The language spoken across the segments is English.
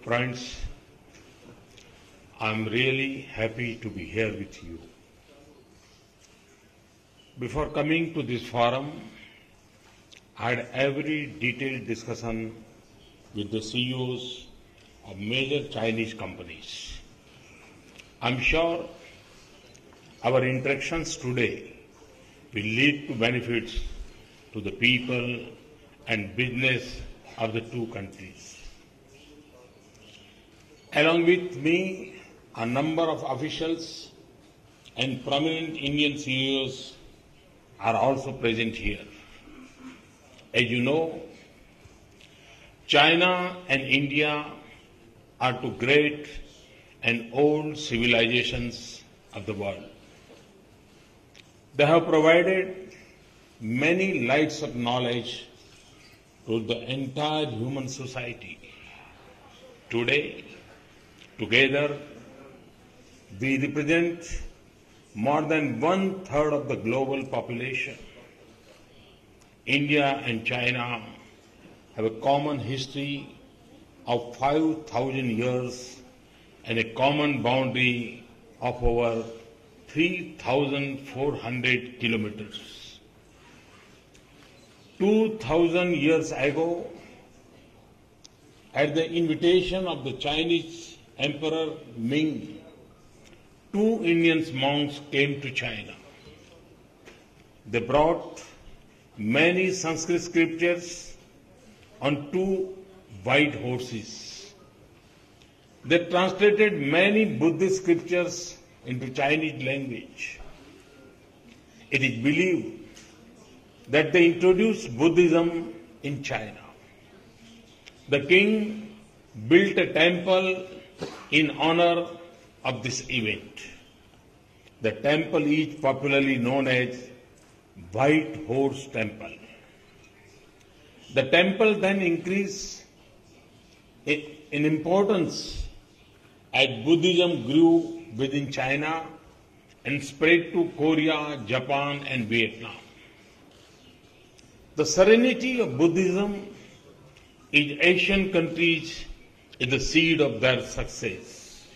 Friends, I'm really happy to be here with you. Before coming to this forum, I had every detailed discussion with the CEOs of major Chinese companies. I'm sure our interactions today will lead to benefits to the people and business of the two countries. Along with me, a number of officials and prominent Indian CEOs are also present here. As you know, China and India are two great and old civilizations of the world. They have provided many lights of knowledge to the entire human society. Today, together, we represent more than 1/3 of the global population. India and China have a common history of 5,000 years and a common boundary of over 3,400 kilometers. 2,000 years ago, at the invitation of the Chinese Emperor Ming, two Indian monks came to China. They brought many Sanskrit scriptures on two white horses. They translated many Buddhist scriptures into Chinese language. It is believed that they introduced Buddhism in China. The king built a temple in honor of this event. The temple is popularly known as White Horse Temple. The temple then increased in importance as Buddhism grew within China and spread to Korea, Japan, and Vietnam. The serenity of Buddhism in Asian countries is the seed of their success.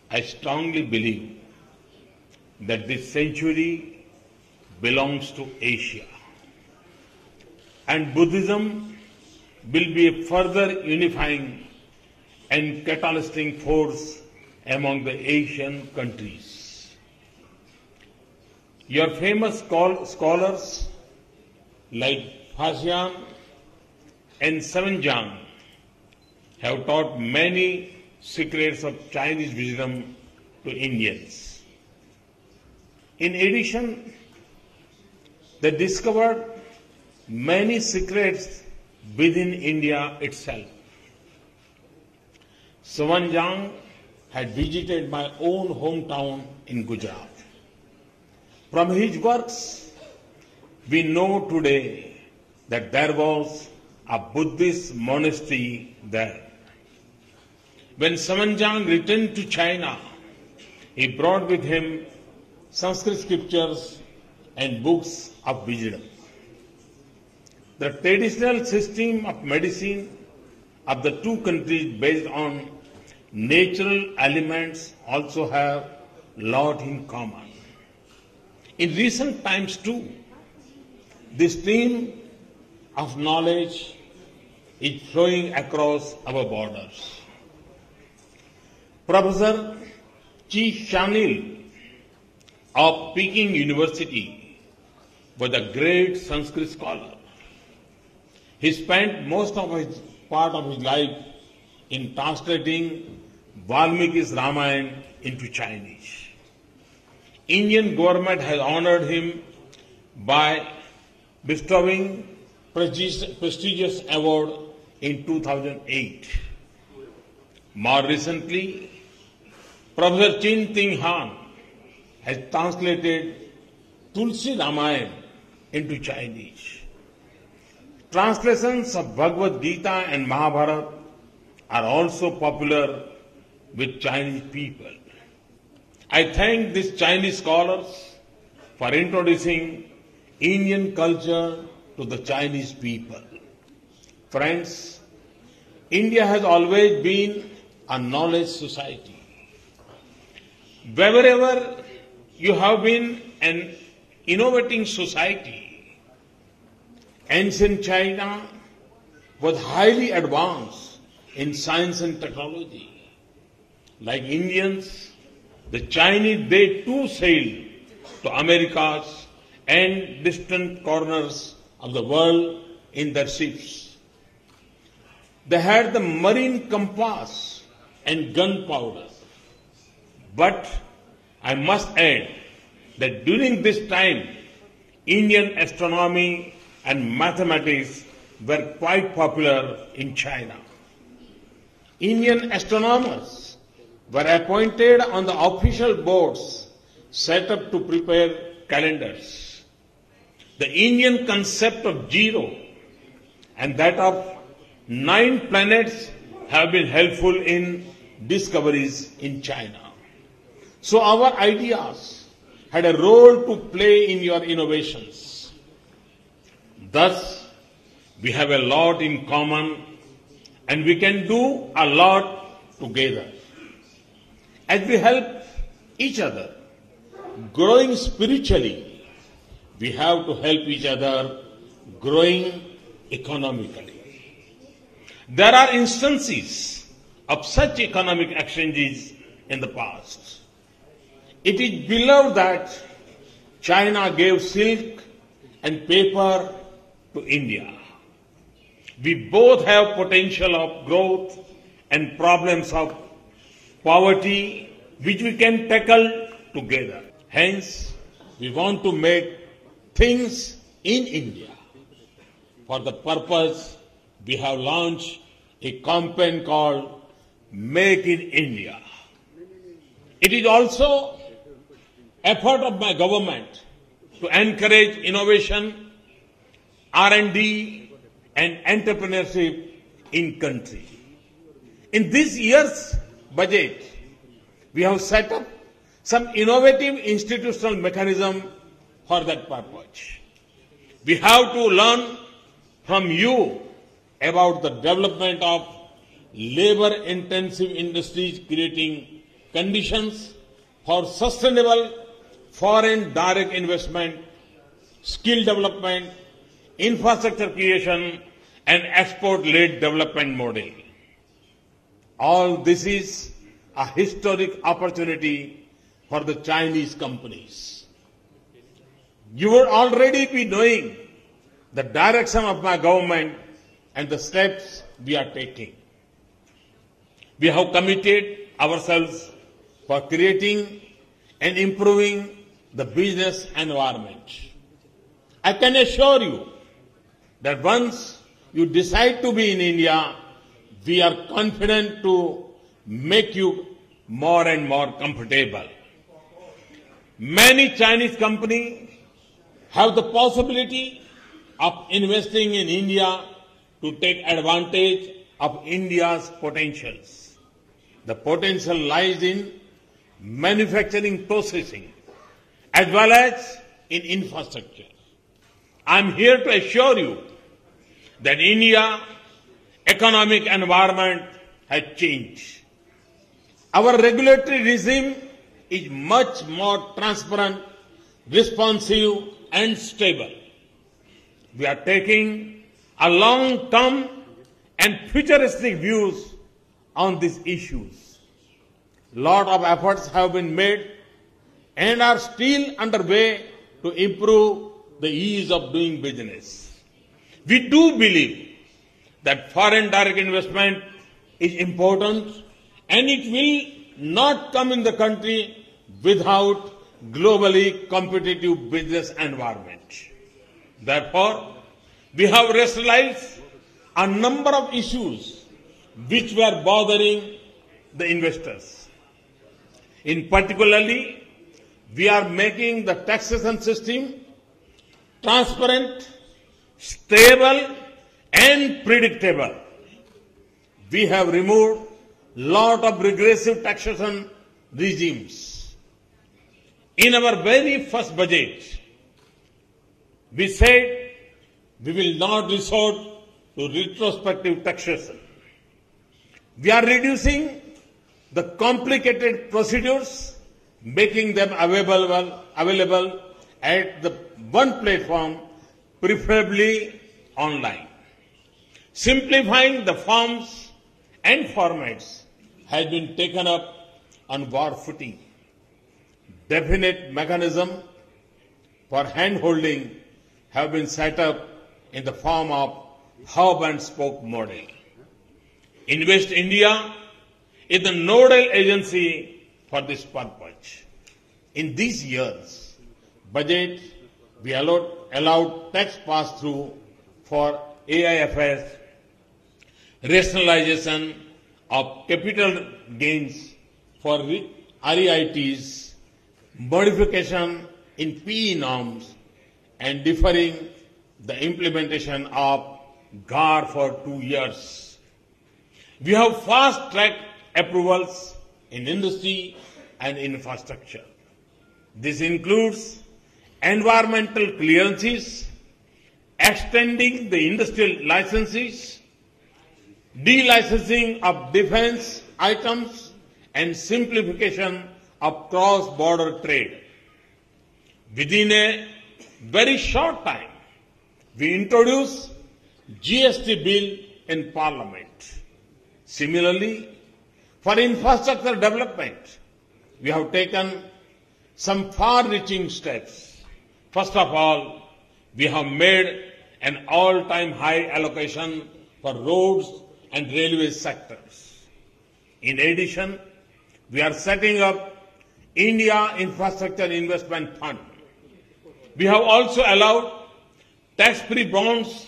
I strongly believe that this century belongs to Asia, and Buddhism will be a further unifying and catalyzing force among the Asian countries. Your famous scholars like Faxian and Semenjang have taught many secrets of Chinese wisdom to Indians. In addition, they discovered many secrets within India itself. Semenjang had visited my own hometown in Gujarat. From his works, we know today that there was a Buddhist monastery there. When Semenjang returned to China, he brought with him Sanskrit scriptures and books of wisdom. The traditional system of medicine of the two countries based on natural elements also have a lot in common. In recent times too, this stream of knowledge is flowing across our borders. Professor Chi Shanil of Peking University was a great Sanskrit scholar. He spent most of his part of his life in translating Valmiki's Ramayana into Chinese. Indian government has honored him by bestowing prestigious award in 2008. More recently, Professor Chin Ting Han has translated Tulsi Ramayana into Chinese. Translations of Bhagavad Gita and Mahabharata are also popular with Chinese people. I thank these Chinese scholars for introducing Indian culture to the Chinese people. Friends, India has always been a knowledge society. Wherever you have been an innovating society, ancient China was highly advanced in science and technology. Like Indians, the Chinese, they too sailed to Americas and distant corners of the world in their ships. They had the marine compass and gunpowder. But I must add that during this time, Indian astronomy and mathematics were quite popular in China. Indian astronomers were appointed on the official boards set up to prepare calendars. The Indian concept of zero and that of 9 planets have been helpful in discoveries in China. So our ideas had a role to play in your innovations. Thus, we have a lot in common and we can do a lot together. As we help each other growing spiritually, we have to help each other growing economically. There are instances of such economic exchanges in the past. It is believed that China gave silk and paper to India. We both have potential of growth and problems of poverty which we can tackle together. Hence, we want to make things in India. For the purpose, we have launched a campaign called Make in India. It is also effort of my government to encourage innovation, R&D and entrepreneurship in country. In this year's budget, we have set up some innovative institutional mechanism for that purpose. We have to learn from you about the development of labor-intensive industries, creating conditions for sustainable foreign direct investment, skill development, infrastructure creation, and export-led development model. All this is a historic opportunity for the Chinese companies. You would already be knowing the direction of my government and the steps we are taking. We have committed ourselves for creating and improving the business environment. I can assure you that once you decide to be in India, we are confident to make you more and more comfortable. Many Chinese companies have the possibility of investing in India to take advantage of India's potentials. The potential lies in manufacturing processing as well as in infrastructure. I am here to assure you that India's economic environment has changed. Our regulatory regime is much more transparent, responsive and stable. We are taking a long-term and futuristic views on these issues. A lot of efforts have been made and are still underway to improve the ease of doing business. We do believe that foreign direct investment is important and it will not come in the country without globally competitive business environment. Therefore, we have rationalized a number of issues which were bothering the investors. In particularly, we are making the taxation system transparent, stable and predictable. We have removed lot of regressive taxation regimes. In our very first budget, we said we will not resort to retrospective taxation. We are reducing the complicated procedures, making them available at the one platform, preferably online. Simplifying the forms and formats has been taken up on war footing. Definite mechanism for hand-holding have been set up in the form of hub and spoke model. Invest India is the nodal agency for this purpose. In these years, budget we allowed tax pass-through for AIFs, rationalization of capital gains for REITs, modification in PE norms, and deferring the implementation of GAR for 2 years. We have fast-tracked approvals in industry and infrastructure. This includes environmental clearances, extending the industrial licenses, delicensing of defense items, and simplification of cross-border trade. Within a very short time, we introduced GST bill in Parliament. Similarly, for infrastructure development, we have taken some far-reaching steps. First of all, we have made an all-time high allocation for roads and railway sectors. In addition, we are setting up India Infrastructure Investment Fund. We have also allowed tax-free bonds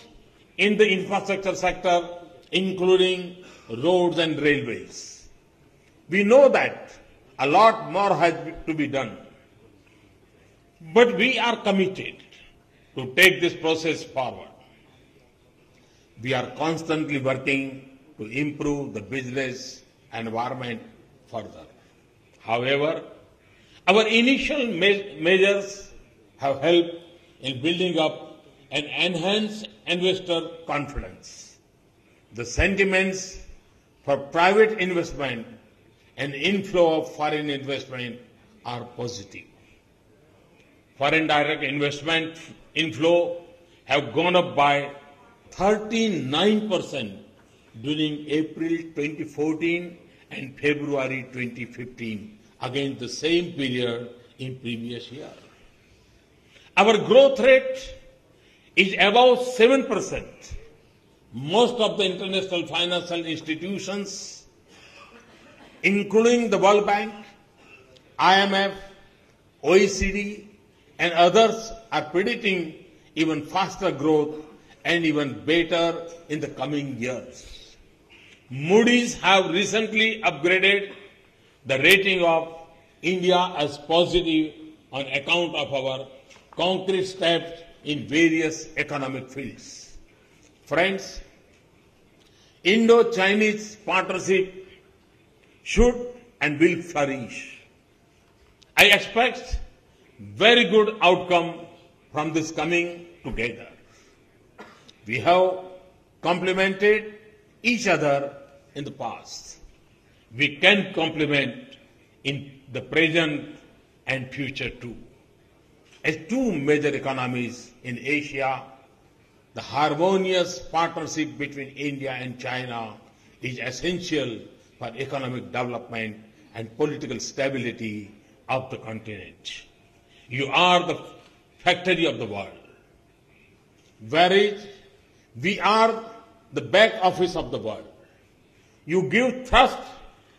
in the infrastructure sector, including roads and railways. We know that a lot more has to be done, but we are committed to take this process forward. We are constantly working to improve the business environment further. However, our initial measures have helped in building up and enhance investor confidence. The sentiments for private investment and inflow of foreign investment are positive. Foreign direct investment inflow have gone up by 39% during April 2014 and February 2015 against the same period in previous year. Our growth rate is above 7%. Most of the international financial institutions, including the World Bank, IMF, OECD, and others, are predicting even faster growth and even better in the coming years. Moody's have recently upgraded the rating of India as positive on account of our concrete steps in various economic fields. Friends, Indo-Chinese partnership should and will flourish. I expect very good outcome from this coming together. We have complemented each other in the past. We can complement in the present and future too. As two major economies in Asia, the harmonious partnership between India and China is essential for economic development and political stability of the continent. You are the factory of the world, whereas we are the back office of the world. You give thrust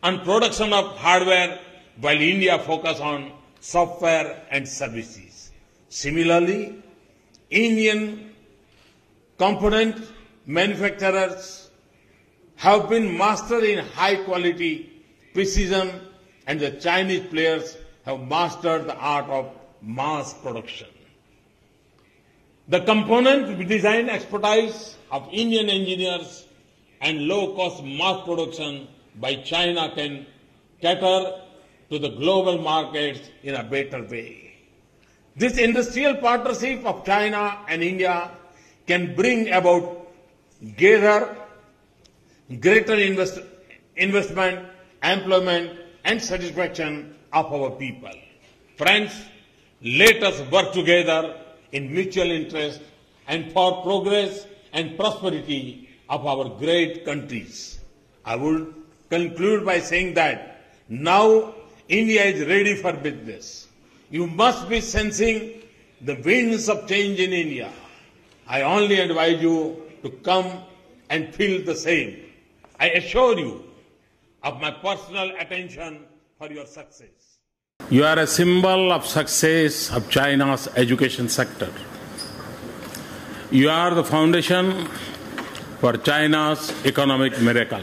on production of hardware while India focuses on software and services. Similarly, Indian component manufacturers have been mastered in high quality precision, and the Chinese players have mastered the art of mass production. The component design expertise of Indian engineers and low-cost mass production by China can cater to the global markets in a better way. This industrial partnership of China and India can bring about greater investment, employment, and satisfaction of our people. Friends, let us work together in mutual interest and for progress and prosperity of our great countries. I would conclude by saying that now India is ready for business. You must be sensing the winds of change in India. I only advise you to come and feel the same. I assure you of my personal attention for your success. You are a symbol of success of China's education sector. You are the foundation for China's economic miracle.